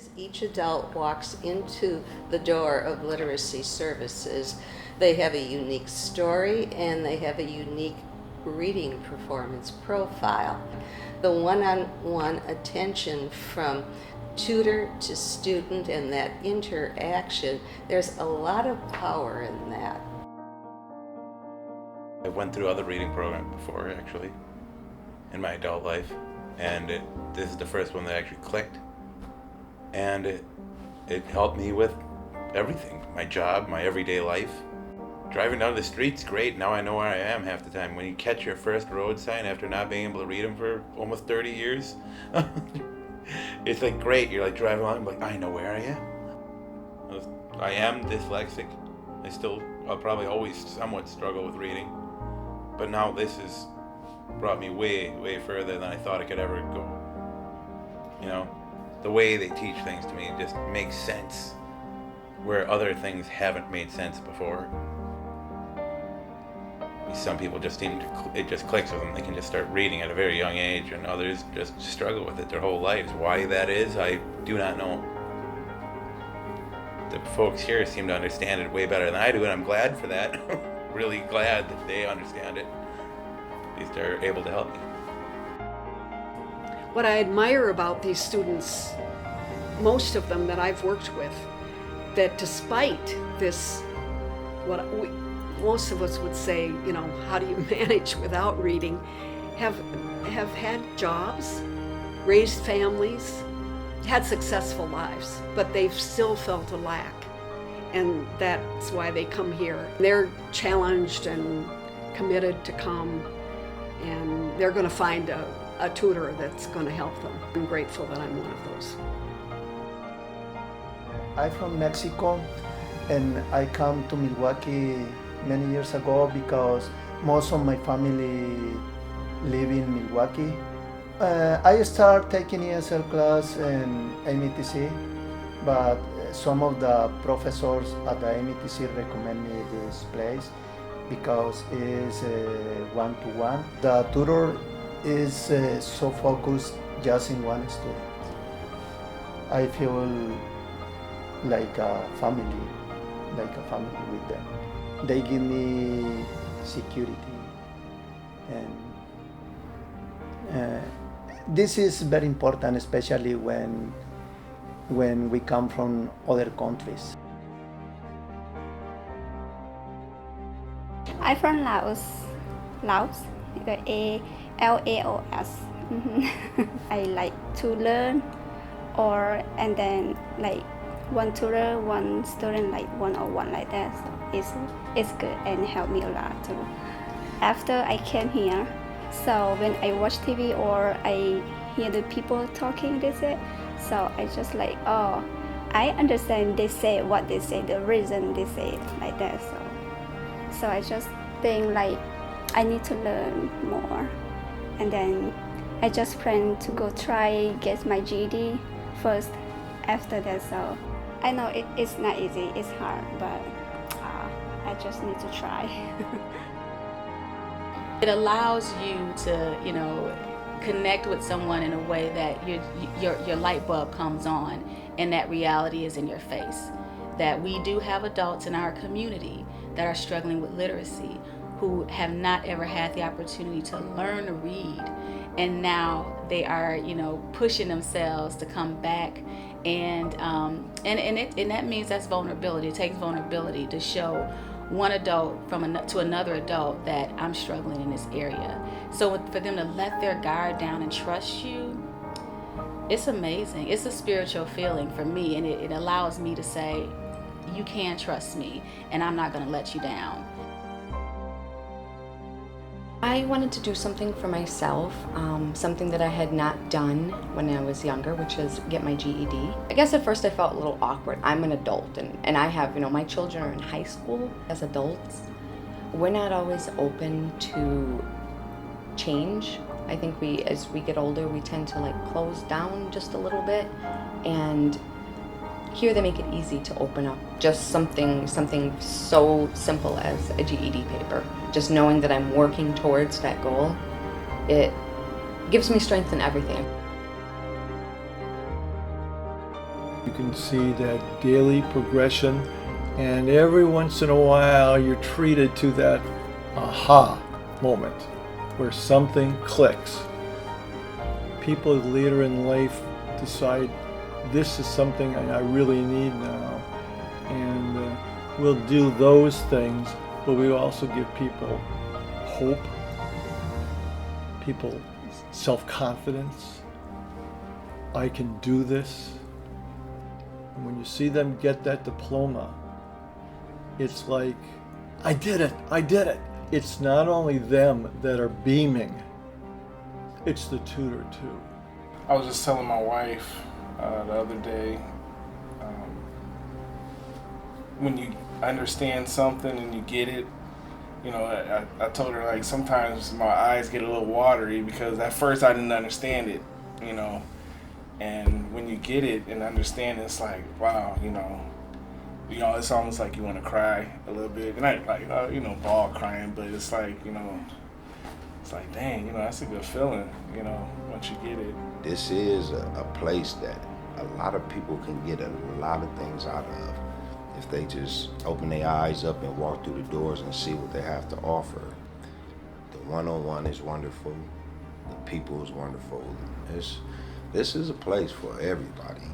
as each adult walks into the door of literacy services, they have a unique story and they have a unique reading performance profile. The one-on-one attention from tutor to student and that interaction, there's a lot of power in that. I went through other reading programs before, actually, in my adult life, and this is the first one that actually clicked. And it helped me with everything, my job, my everyday life. Driving down the street's great. Now I know where I am half the time. When you catch your first road sign after not being able to read them for almost 30 years, it's like great. You're like driving along, like, I know where I am. I am dyslexic. I'll probably always somewhat struggle with reading. But now this has brought me way, way further than I thought I could ever go. You know, the way they teach things to me just makes sense where other things haven't made sense before. Some people just it just clicks with them. They can just start reading at a very young age, and others just struggle with it their whole lives. Why that is, I do not know. The folks here seem to understand it way better than I do, and I'm glad for that. Really glad that they understand it. At least they're able to help me. What I admire about these students, most of them that I've worked with, that despite this, most of us would say, you know, how do you manage without reading, have had jobs, raised families, had successful lives, but they've still felt a lack. And that's why they come here. They're challenged and committed to come, and they're going to find a tutor that's going to help them. I'm grateful that I'm one of those. I'm from Mexico, and I come to Milwaukee many years ago because most of my family live in Milwaukee. I started taking ESL class in METC, but some of the professors at the METC recommend me this place because it's one-to-one. The tutor is so focused just in one student. I feel like a family with them. They give me security, and this is very important, especially when we come from other countries. I'm from Laos, Laos. I like to learn, and then like one tutor, one student, like one-on-one like that. So it's good and help me a lot too. After I came here, so when I watch TV or I hear the people talking, they say, so I just like, oh, I understand they say what they say, the reason they say it like that. So I just think like I need to learn more, and then I just plan to go try get my GED first. After that, so I know it's not easy, it's hard, but I just need to try. It allows you to, you know, connect with someone in a way that your light bulb comes on and that reality is in your face. That we do have adults in our community that are struggling with literacy who have not ever had the opportunity to learn to read, and now they are, you know, pushing themselves to come back, and that means that's vulnerability. It takes vulnerability to show one adult to another adult that I'm struggling in this area. So for them to let their guard down and trust you, it's amazing. It's a spiritual feeling for me, and it allows me to say, you can trust me, and I'm not going to let you down. I wanted to do something for myself, something that I had not done when I was younger, which is get my GED. I guess at first I felt a little awkward. I'm an adult, and I have, you know, my children are in high school. As adults, we're not always open to change. I think as we get older, we tend to like close down just a little bit, and here they make it easy to open up. Just something so simple as a GED paper. Just knowing that I'm working towards that goal, it gives me strength in everything. You can see that daily progression, and every once in a while you're treated to that aha moment where something clicks. People later in life decide this is something I really need now, and we'll do those things, but we also give people hope, people self-confidence. I can do this. And when you see them get that diploma, it's like, I did it, I did it. It's not only them that are beaming, it's the tutor too. I was just telling my wife the other day, when you understand something and you get it, you know, I told her, like, sometimes my eyes get a little watery because at first I didn't understand it, you know, and when you get it and understand it, it's like, wow, you know, it's almost like you want to cry a little bit, and I like, bawl crying, but it's like, you know, it's like, dang, you know, that's a good feeling, you know, once you get it. This is a place that a lot of people can get a lot of things out of if they just open their eyes up and walk through the doors and see what they have to offer. The one-on-one is wonderful. The people is wonderful. This is a place for everybody.